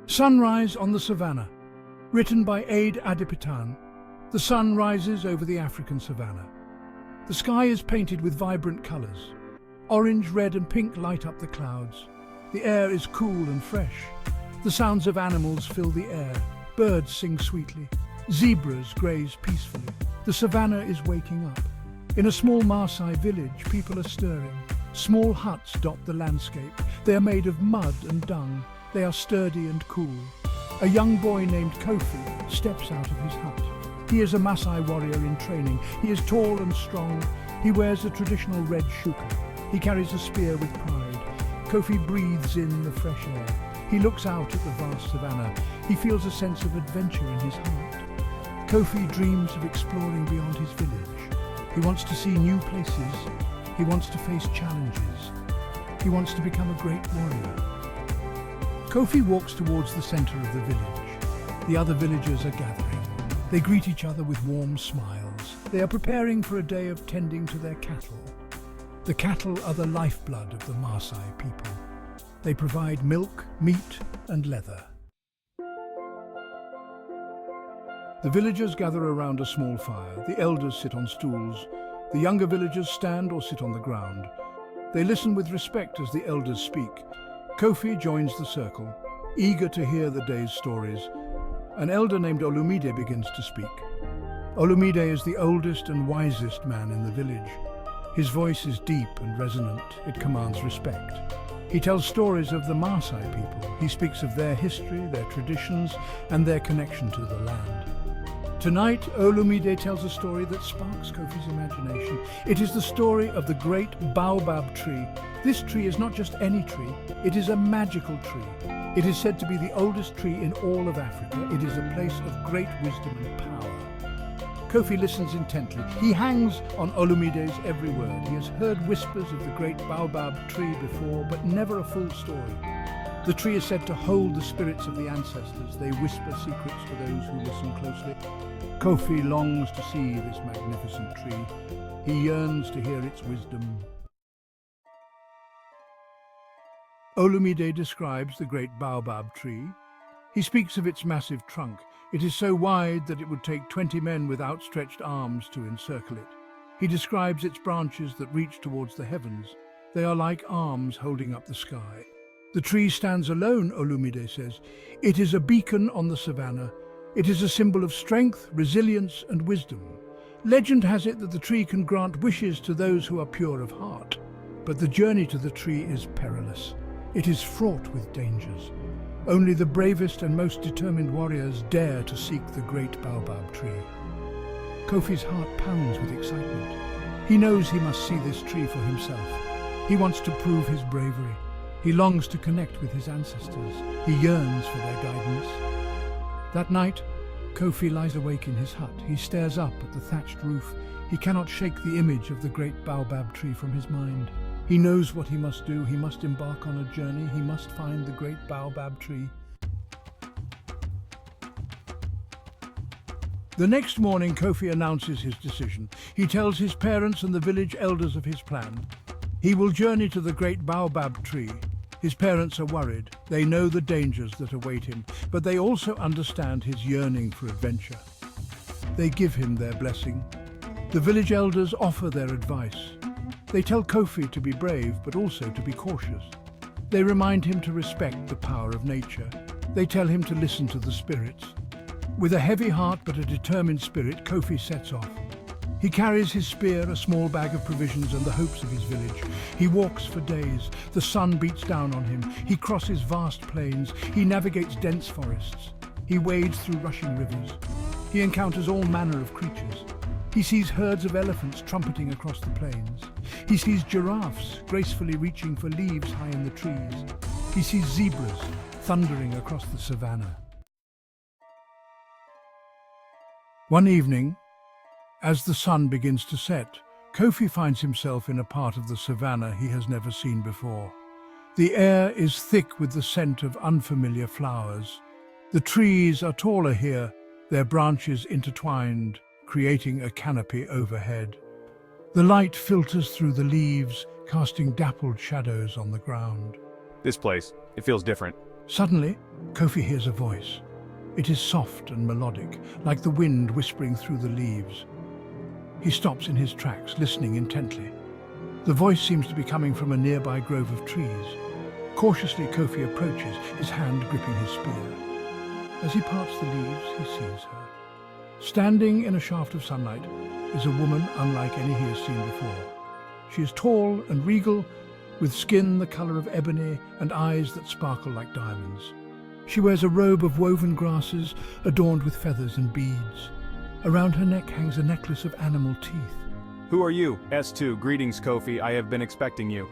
Sunrise on the Savannah, written by Ade Adipitan. The sun rises over the African savannah. The sky is painted with vibrant colours. Orange, red and pink light up the clouds. The air is cool and fresh. The sounds of animals fill the air. Birds sing sweetly. Zebras graze peacefully. The savannah is waking up. In a small Maasai village, people are stirring. Small huts dot the landscape. They are made of mud and dung. They are sturdy and cool. A young boy named Kofi steps out of his hut. He is a Maasai warrior in training. He is tall and strong. He wears a traditional red shuka. He carries a spear with pride. Kofi breathes in the fresh air. He looks out at the vast savannah. He feels a sense of adventure in his heart. Kofi dreams of exploring beyond his village. He wants to see new places. He wants to face challenges. He wants to become a great warrior. Kofi walks towards the center of the village. The other villagers are gathering. They greet each other with warm smiles. They are preparing for a day of tending to their cattle. The cattle are the lifeblood of the Maasai people. They provide milk, meat, and leather. The villagers gather around a small fire. The elders sit on stools. The younger villagers stand or sit on the ground. They listen with respect as the elders speak. Kofi joins the circle, eager to hear the day's stories. An elder named Olumide begins to speak. Olumide is the oldest and wisest man in the village. His voice is deep and resonant. It commands respect. He tells stories of the Maasai people. He speaks of their history, their traditions, and their connection to the land. Tonight, Olumide tells a story that sparks Kofi's imagination. It is the story of the great baobab tree. This tree is not just any tree, it is a magical tree. It is said to be the oldest tree in all of Africa. It is a place of great wisdom and power. Kofi listens intently. He hangs on Olumide's every word. He has heard whispers of the great baobab tree before, but never a full story. The tree is said to hold the spirits of the ancestors. They whisper secrets to those who listen closely. Kofi longs to see this magnificent tree. He yearns to hear its wisdom. Olumide describes the great baobab tree. He speaks of its massive trunk. It is so wide that it would take 20 men with outstretched arms to encircle it. He describes its branches that reach towards the heavens. They are like arms holding up the sky. The tree stands alone, Olumide says. It is a beacon on the savannah. It is a symbol of strength, resilience, and wisdom. Legend has it that the tree can grant wishes to those who are pure of heart. But the journey to the tree is perilous. It is fraught with dangers. Only the bravest and most determined warriors dare to seek the great baobab tree. Kofi's heart pounds with excitement. He knows he must see this tree for himself. He wants to prove his bravery. He longs to connect with his ancestors. He yearns for their guidance. That night, Kofi lies awake in his hut. He stares up at the thatched roof. He cannot shake the image of the great baobab tree from his mind. He knows what he must do. He must embark on a journey. He must find the great baobab tree. The next morning, Kofi announces his decision. He tells his parents and the village elders of his plan. He will journey to the great baobab tree. His parents are worried. They know the dangers that await him, but they also understand his yearning for adventure. They give him their blessing. The village elders offer their advice. They tell Kofi to be brave, but also to be cautious. They remind him to respect the power of nature. They tell him to listen to the spirits. With a heavy heart but a determined spirit, Kofi sets off. He carries his spear, a small bag of provisions, and the hopes of his village. He walks for days. The sun beats down on him. He crosses vast plains. He navigates dense forests. He wades through rushing rivers. He encounters all manner of creatures. He sees herds of elephants trumpeting across the plains. He sees giraffes gracefully reaching for leaves high in the trees. He sees zebras thundering across the savannah. One evening, as the sun begins to set, Kofi finds himself in a part of the savannah he has never seen before. The air is thick with the scent of unfamiliar flowers. The trees are taller here, their branches intertwined, creating a canopy overhead. The light filters through the leaves, casting dappled shadows on the ground. This place, it feels different. Suddenly, Kofi hears a voice. It is soft and melodic, like the wind whispering through the leaves. He stops in his tracks, listening intently. The voice seems to be coming from a nearby grove of trees. Cautiously, Kofi approaches, his hand gripping his spear. As he parts the leaves, he sees her. Standing in a shaft of sunlight is a woman unlike any he has seen before. She is tall and regal, with skin the color of ebony and eyes that sparkle like diamonds. She wears a robe of woven grasses adorned with feathers and beads. Around her neck hangs a necklace of animal teeth. Who are you? S2, greetings Kofi, I have been expecting you.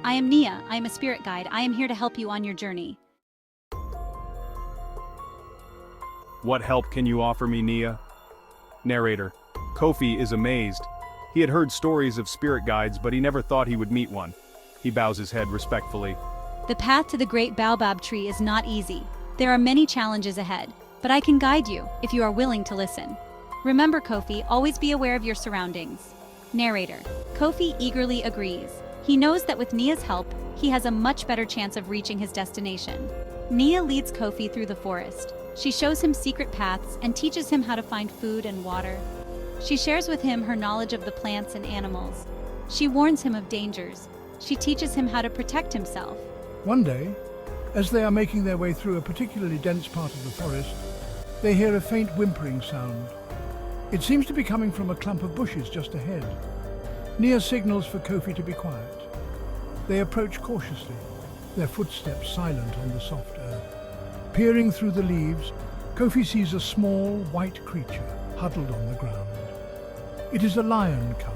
I am Nia. I am a spirit guide. I am here to help you on your journey. What help can you offer me, Nia? Narrator. Kofi is amazed. He had heard stories of spirit guides, but he never thought he would meet one. He bows his head respectfully. The path to the great baobab tree is not easy. There are many challenges ahead, but I can guide you if you are willing to listen. Remember, Kofi, always be aware of your surroundings. Narrator. Kofi eagerly agrees. He knows that with Nia's help, he has a much better chance of reaching his destination. Nia leads Kofi through the forest. She shows him secret paths and teaches him how to find food and water. She shares with him her knowledge of the plants and animals. She warns him of dangers. She teaches him how to protect himself. One day, as they are making their way through a particularly dense part of the forest, they hear a faint whimpering sound. It seems to be coming from a clump of bushes just ahead. Nia signals for Kofi to be quiet. They approach cautiously, their footsteps silent on the soft earth. Peering through the leaves, Kofi sees a small, white creature huddled on the ground. It is a lion cub,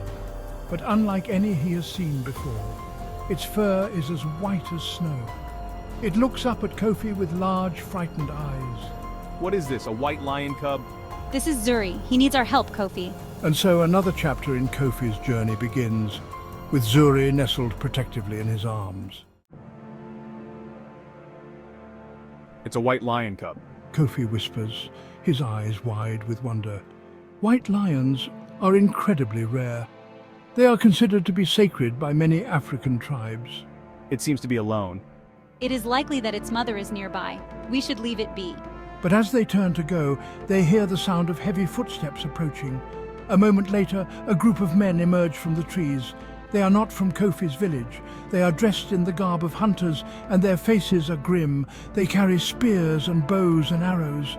but unlike any he has seen before. Its fur is as white as snow. It looks up at Kofi with large, frightened eyes. What is this, a white lion cub? This is Zuri. He needs our help, Kofi. And so another chapter in Kofi's journey begins, with Zuri nestled protectively in his arms. It's a white lion cub. Kofi whispers, his eyes wide with wonder. White lions are incredibly rare. They are considered to be sacred by many African tribes. It seems to be alone. It is likely that its mother is nearby. We should leave it be. But as they turn to go, they hear the sound of heavy footsteps approaching. A moment later, a group of men emerge from the trees. They are not from Kofi's village. They are dressed in the garb of hunters, and their faces are grim. They carry spears and bows and arrows.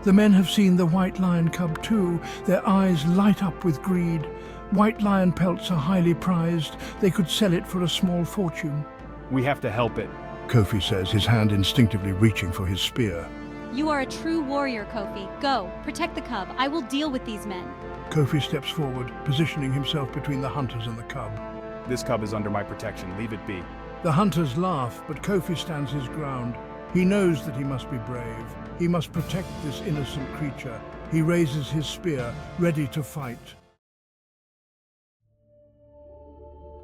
The men have seen the white lion cub too. Their eyes light up with greed. White lion pelts are highly prized. They could sell it for a small fortune. We have to help it. Kofi says, his hand instinctively reaching for his spear. You are a true warrior, Kofi. Go, protect the cub. I will deal with these men. Kofi steps forward, positioning himself between the hunters and the cub. This cub is under my protection. Leave it be. The hunters laugh, but Kofi stands his ground. He knows that he must be brave. He must protect this innocent creature. He raises his spear, ready to fight.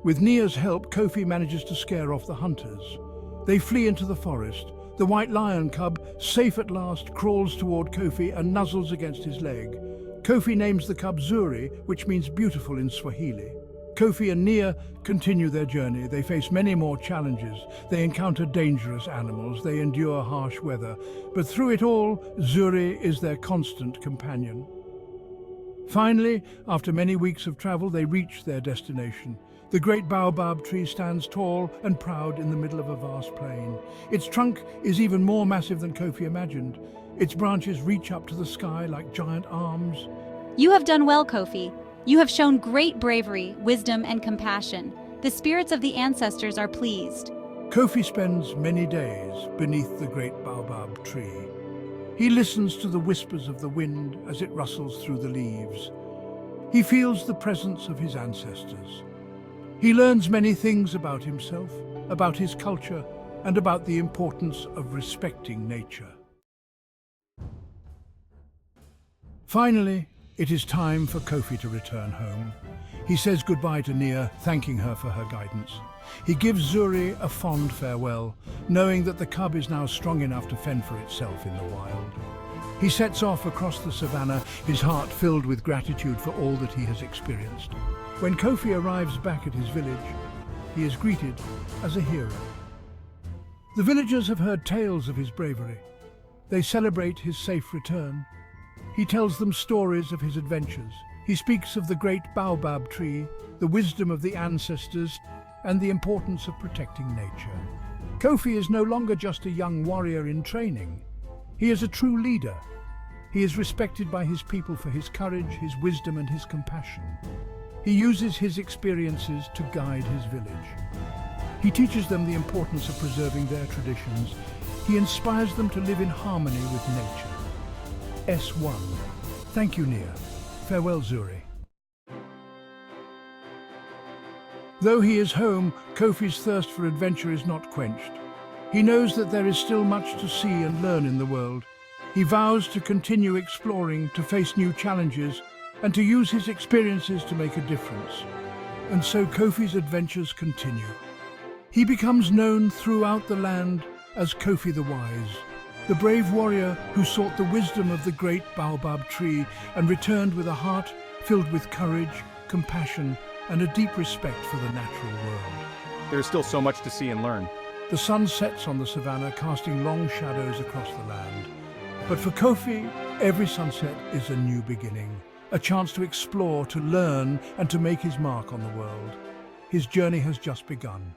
With Nia's help, Kofi manages to scare off the hunters. They flee into the forest. The white lion cub, safe at last, crawls toward Kofi and nuzzles against his leg. Kofi names the cub Zuri, which means beautiful in Swahili. Kofi and Nia continue their journey. They face many more challenges. They encounter dangerous animals. They endure harsh weather. But through it all, Zuri is their constant companion. Finally, after many weeks of travel, they reach their destination. The great baobab tree stands tall and proud in the middle of a vast plain. Its trunk is even more massive than Kofi imagined. Its branches reach up to the sky like giant arms. You have done well, Kofi. You have shown great bravery, wisdom, and compassion. The spirits of the ancestors are pleased. Kofi spends many days beneath the great baobab tree. He listens to the whispers of the wind as it rustles through the leaves. He feels the presence of his ancestors. He learns many things about himself, about his culture, and about the importance of respecting nature. Finally, it is time for Kofi to return home. He says goodbye to Nia, thanking her for her guidance. He gives Zuri a fond farewell, knowing that the cub is now strong enough to fend for itself in the wild. He sets off across the savannah, his heart filled with gratitude for all that he has experienced. When Kofi arrives back at his village, he is greeted as a hero. The villagers have heard tales of his bravery. They celebrate his safe return. He tells them stories of his adventures. He speaks of the great baobab tree, the wisdom of the ancestors, and the importance of protecting nature. Kofi is no longer just a young warrior in training. He is a true leader. He is respected by his people for his courage, his wisdom, and his compassion. He uses his experiences to guide his village. He teaches them the importance of preserving their traditions. He inspires them to live in harmony with nature. S1. Thank you, Nia. Farewell, Zuri. Though he is home, Kofi's thirst for adventure is not quenched. He knows that there is still much to see and learn in the world. He vows to continue exploring, to face new challenges, and to use his experiences to make a difference. And so Kofi's adventures continue. He becomes known throughout the land as Kofi the Wise, the brave warrior who sought the wisdom of the great baobab tree and returned with a heart filled with courage, compassion, and a deep respect for the natural world. There is still so much to see and learn. The sun sets on the savannah, casting long shadows across the land. But for Kofi, every sunset is a new beginning, a chance to explore, to learn, and to make his mark on the world. His journey has just begun.